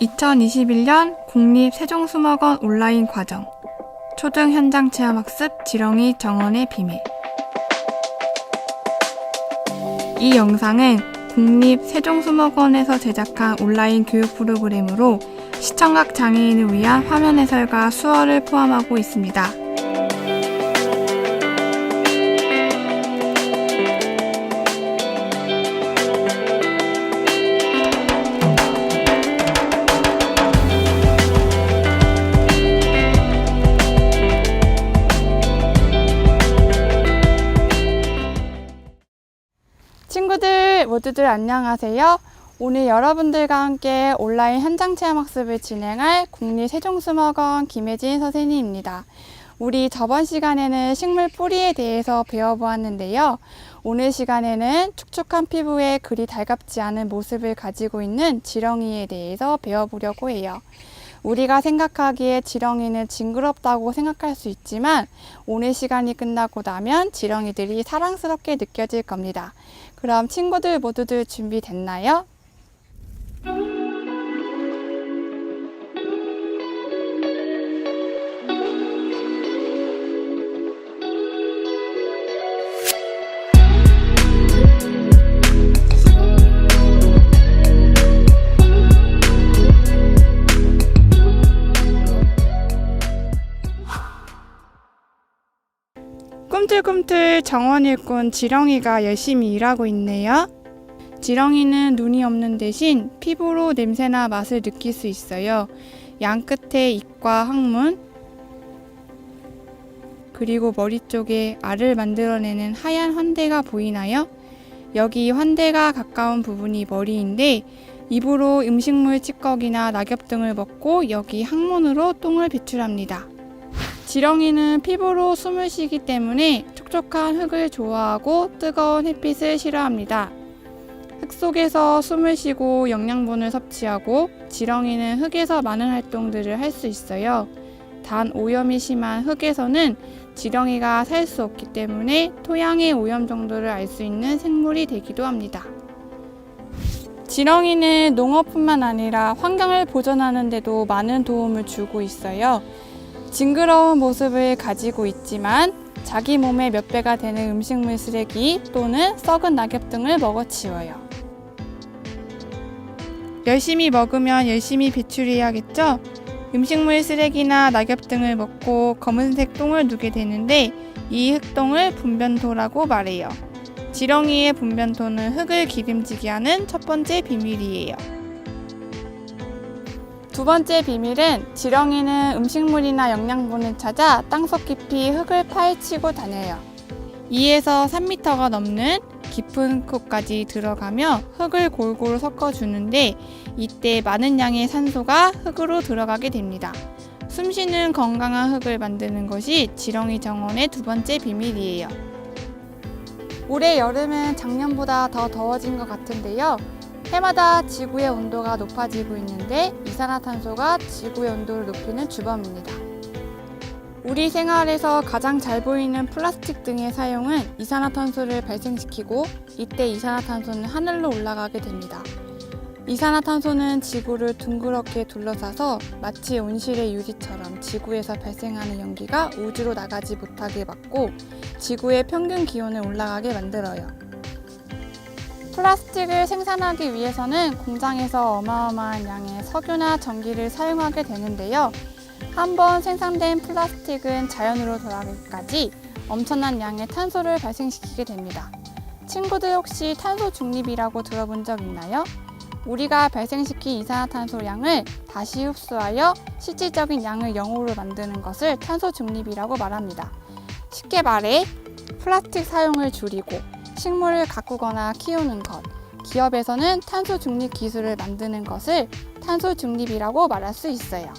2021년 국립세종수목원 온라인 과정 초등 현장 체험학습 지렁이 정원의 비밀. 이 영상은 국립세종수목원에서 제작한 온라인 교육 프로그램으로 시청각 장애인을 위한 화면 해설과 수어를 포함하고 있습니다. 친구들 모두들 안녕하세요. 오늘 여러분들과 함께 온라인 현장 체험 학습을 진행할 국립세종수목원 김혜진 선생님입니다. 우리 저번 시간에는 식물 뿌리에 대해서 배워보았는데요. 오늘 시간에는 축축한 피부에 그리 달갑지 않은 모습을 가지고 있는 지렁이에 대해서 배워보려고 해요. 우리가 생각하기에 지렁이는 징그럽다고 생각할 수 있지만 오늘 시간이 끝나고 나면 지렁이들이 사랑스럽게 느껴질 겁니다. 그럼 친구들 모두들 준비됐나요? 꿈틀꿈틀 정원 일꾼 지렁이가 열심히 일하고 있네요. 지렁이는 눈이 없는 대신 피부로 냄새나 맛을 느낄 수 있어요. 양 끝에 입과 항문, 그리고 머리 쪽에 알을 만들어내는 하얀 환대가 보이나요? 여기 환대가 가까운 부분이 머리인데 입으로 음식물 찌꺼기나 낙엽 등을 먹고 여기 항문으로 똥을 배출합니다. 지렁이는 피부로 숨을 쉬기 때문에 촉촉한 흙을 좋아하고 뜨거운 햇빛을 싫어합니다. 흙 속에서 숨을 쉬고 영양분을 섭취하고 지렁이는 흙에서 많은 활동들을 할 수 있어요. 단 오염이 심한 흙에서는 지렁이가 살 수 없기 때문에 토양의 오염 정도를 알 수 있는 생물이 되기도 합니다. 지렁이는 농업뿐만 아니라 환경을 보존하는 데도 많은 도움을 주고 있어요. 징그러운 모습을 가지고 있지만 자기 몸의 몇 배가 되는 음식물 쓰레기 또는 썩은 낙엽 등을 먹어치워요. 열심히 먹으면 열심히 배출해야겠죠? 음식물 쓰레기나 낙엽 등을 먹고 검은색 똥을 누게 되는데 이 흙똥을 분변토라고 말해요. 지렁이의 분변토는 흙을 기름지게 하는 첫 번째 비밀이에요. 두 번째 비밀은 지렁이는 음식물이나 영양분을 찾아 땅속 깊이 흙을 파헤치고 다녀요. 2에서 3m가 넘는 깊은 곳까지 들어가며 흙을 골고루 섞어주는데 이때 많은 양의 산소가 흙으로 들어가게 됩니다. 숨쉬는 건강한 흙을 만드는 것이 지렁이 정원의 두 번째 비밀이에요. 올해 여름은 작년보다 더 더워진 것 같은데요. 해마다 지구의 온도가 높아지고 있는데 이산화탄소가 지구의 온도를 높이는 주범입니다. 우리 생활에서 가장 잘 보이는 플라스틱 등의 사용은 이산화탄소를 발생시키고 이때 이산화탄소는 하늘로 올라가게 됩니다. 이산화탄소는 지구를 둥그렇게 둘러싸서 마치 온실의 유리처럼 지구에서 발생하는 연기가 우주로 나가지 못하게 막고 지구의 평균 기온을 올라가게 만들어요. 플라스틱을 생산하기 위해서는 공장에서 어마어마한 양의 석유나 전기를 사용하게 되는데요. 한번 생산된 플라스틱은 자연으로 돌아가기까지 엄청난 양의 탄소를 발생시키게 됩니다. 친구들 혹시 탄소 중립이라고 들어본 적 있나요? 우리가 발생시킨 이산화탄소량을 다시 흡수하여 실질적인 양을 0으로 만드는 것을 탄소 중립이라고 말합니다. 쉽게 말해 플라스틱 사용을 줄이고 식물을 가꾸거나 키우는 것, 기업에서는 탄소 중립 기술을 만드는 것을 탄소 중립이라고 말할 수 있어요.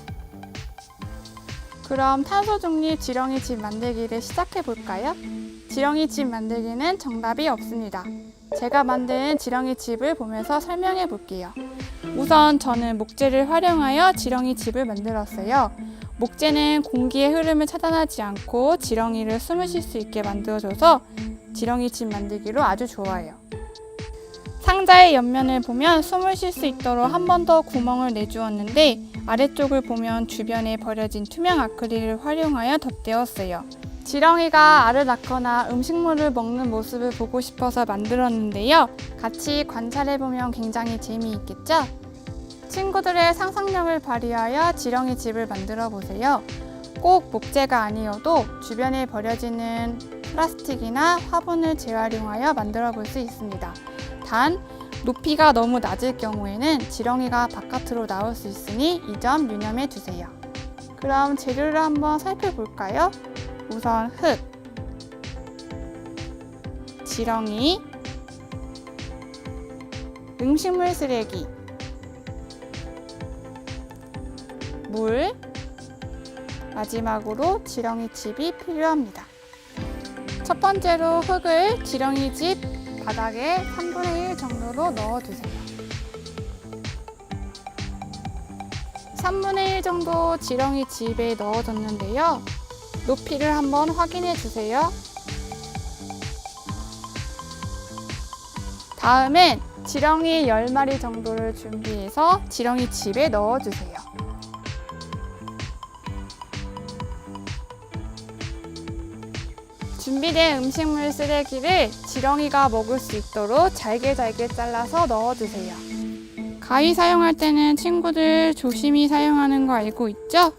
그럼 탄소 중립 지렁이 집 만들기를 시작해 볼까요? 지렁이 집 만들기는 정답이 없습니다. 제가 만든 지렁이 집을 보면서 설명해 볼게요. 우선 저는 목재를 활용하여 지렁이 집을 만들었어요. 목재는 공기의 흐름을 차단하지 않고 지렁이를 숨을 쉴 수 있게 만들어줘서 지렁이 집 만들기로 아주 좋아요. 상자의 옆면을 보면 숨을 쉴 수 있도록 한 번 더 구멍을 내주었는데 아래쪽을 보면 주변에 버려진 투명 아크릴을 활용하여 덧대었어요. 지렁이가 알을 낳거나 음식물을 먹는 모습을 보고 싶어서 만들었는데요. 같이 관찰해보면 굉장히 재미있겠죠? 친구들의 상상력을 발휘하여 지렁이 집을 만들어 보세요. 꼭 목재가 아니어도 주변에 버려지는 플라스틱이나 화분을 재활용하여 만들어 볼 수 있습니다. 단, 높이가 너무 낮을 경우에는 지렁이가 바깥으로 나올 수 있으니 이 점 유념해 주세요. 그럼 재료를 한번 살펴볼까요? 우선 흙, 지렁이, 음식물 쓰레기, 물, 마지막으로 지렁이 칩이 필요합니다. 첫 번째로 흙을 지렁이 집 바닥에 3분의 1 정도로 넣어주세요. 3분의 1 정도 지렁이 집에 넣어줬는데요. 높이를 한번 확인해 주세요. 다음엔 지렁이 10마리 정도를 준비해서 지렁이 집에 넣어주세요. 준비된 음식물 쓰레기를 지렁이가 먹을 수 있도록 잘게 잘라서 넣어주세요. 가위 사용할 때는 친구들 조심히 사용하는 거 알고 있죠?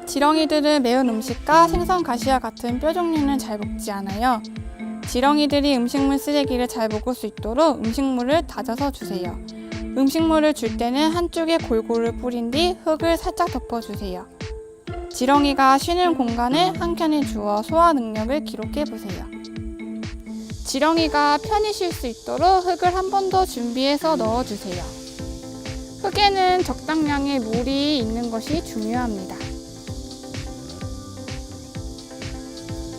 지렁이들은 매운 음식과 생선 가시와 같은 뼈 종류는 잘 먹지 않아요. 지렁이들이 음식물 쓰레기를 잘 먹을 수 있도록 음식물을 다져서 주세요. 음식물을 줄 때는 한쪽에 골고루 뿌린 뒤 흙을 살짝 덮어주세요. 지렁이가 쉬는 공간을 한 켠에 주어 소화 능력을 기록해 보세요. 지렁이가 편히 쉴 수 있도록 흙을 한 번 더 준비해서 넣어주세요. 흙에는 적당량의 물이 있는 것이 중요합니다.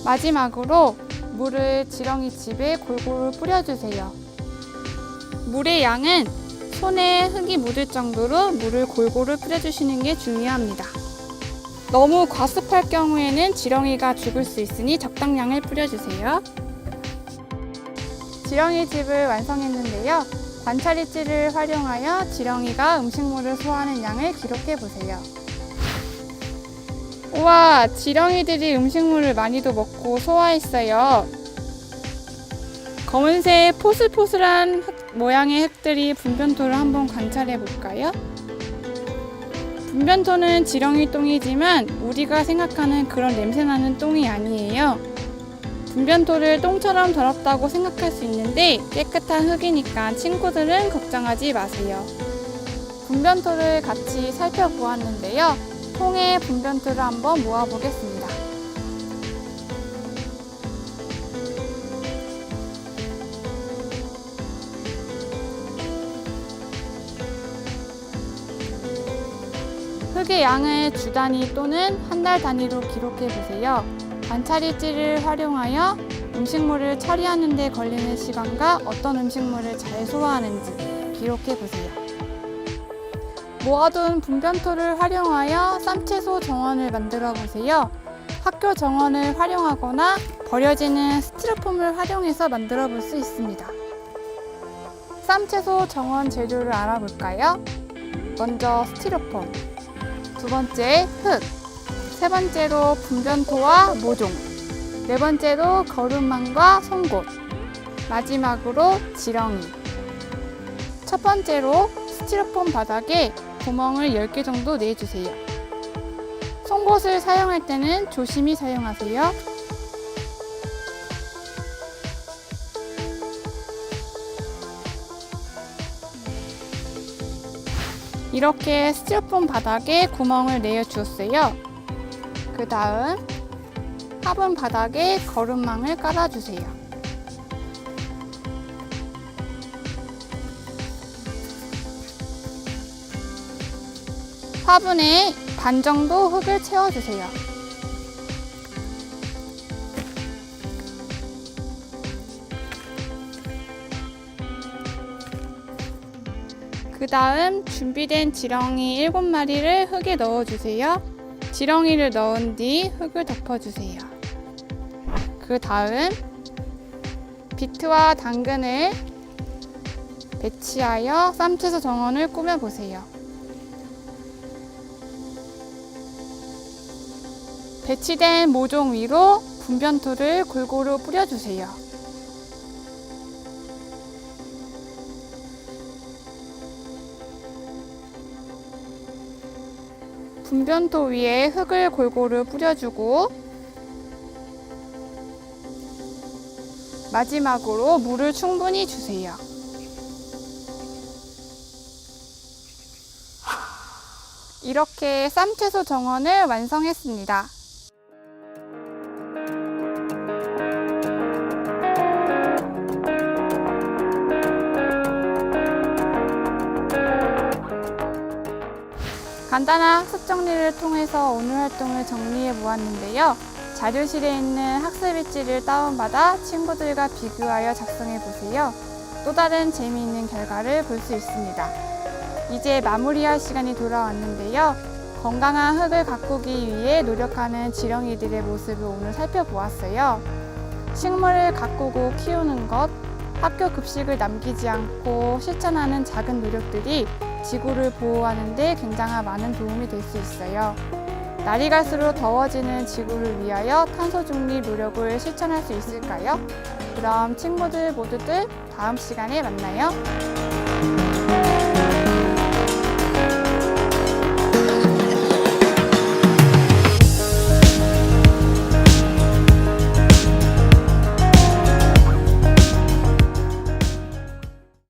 마지막으로 물을 지렁이 집에 골고루 뿌려주세요. 물의 양은 손에 흙이 묻을 정도로 물을 골고루 뿌려주시는 게 중요합니다. 너무 과습할 경우에는 지렁이가 죽을 수 있으니 적당량을 뿌려주세요. 지렁이 집을 완성했는데요. 관찰이지를 활용하여 지렁이가 음식물을 소화하는 양을 기록해 보세요. 우와, 지렁이들이 음식물을 많이도 먹고 소화했어요. 검은색 포슬포슬한 모양의 흙들이 분변토를 한번 관찰해 볼까요? 분변토는 지렁이 똥이지만 우리가 생각하는 그런 냄새나는 똥이 아니에요. 분변토를 똥처럼 더럽다고 생각할 수 있는데 깨끗한 흙이니까 친구들은 걱정하지 마세요. 분변토를 같이 살펴보았는데요. 통에 분변토를 한번 모아보겠습니다. 흙의 양을 주 단위 또는 한 달 단위로 기록해 보세요. 관찰일지를 활용하여 음식물을 처리하는 데 걸리는 시간과 어떤 음식물을 잘 소화하는지 기록해 보세요. 모아둔 분변토를 활용하여 쌈채소 정원을 만들어 보세요. 학교 정원을 활용하거나 버려지는 스티로폼을 활용해서 만들어 볼 수 있습니다. 쌈채소 정원 재료를 알아볼까요? 먼저 스티로폼, 두 번째 흙, 세 번째로 분변토와 모종, 네 번째로 거름망과 송곳, 마지막으로 지렁이. 첫 번째로 스티로폼 바닥에 구멍을 10개 정도 내주세요. 송곳을 사용할 때는 조심히 사용하세요. 이렇게 스티로폼 바닥에 구멍을 내어 주었어요. 그 다음 화분 바닥에 거름망을 깔아주세요. 화분에 반 정도 흙을 채워주세요. 그 다음 준비된 지렁이 7마리를 흙에 넣어주세요. 지렁이를 넣은 뒤 흙을 덮어주세요. 그 다음 비트와 당근을 배치하여 쌈채소 정원을 꾸며보세요. 배치된 모종 위로 분변토를 골고루 뿌려주세요. 분변토 위에 흙을 골고루 뿌려주고 마지막으로 물을 충분히 주세요. 이렇게 쌈채소 정원을 완성했습니다. 간단한 학습 정리를 통해서 오늘 활동을 정리해 보았는데요. 자료실에 있는 학습 일지를 다운받아 친구들과 비교하여 작성해 보세요. 또 다른 재미있는 결과를 볼 수 있습니다. 이제 마무리할 시간이 돌아왔는데요. 건강한 흙을 가꾸기 위해 노력하는 지렁이들의 모습을 오늘 살펴보았어요. 식물을 가꾸고 키우는 것, 학교 급식을 남기지 않고 실천하는 작은 노력들이 지구를 보호하는 데 굉장한 많은 도움이 될 수 있어요. 날이 갈수록 더워지는 지구를 위하여 탄소 중립 노력을 실천할 수 있을까요? 그럼 친구들 모두들 다음 시간에 만나요.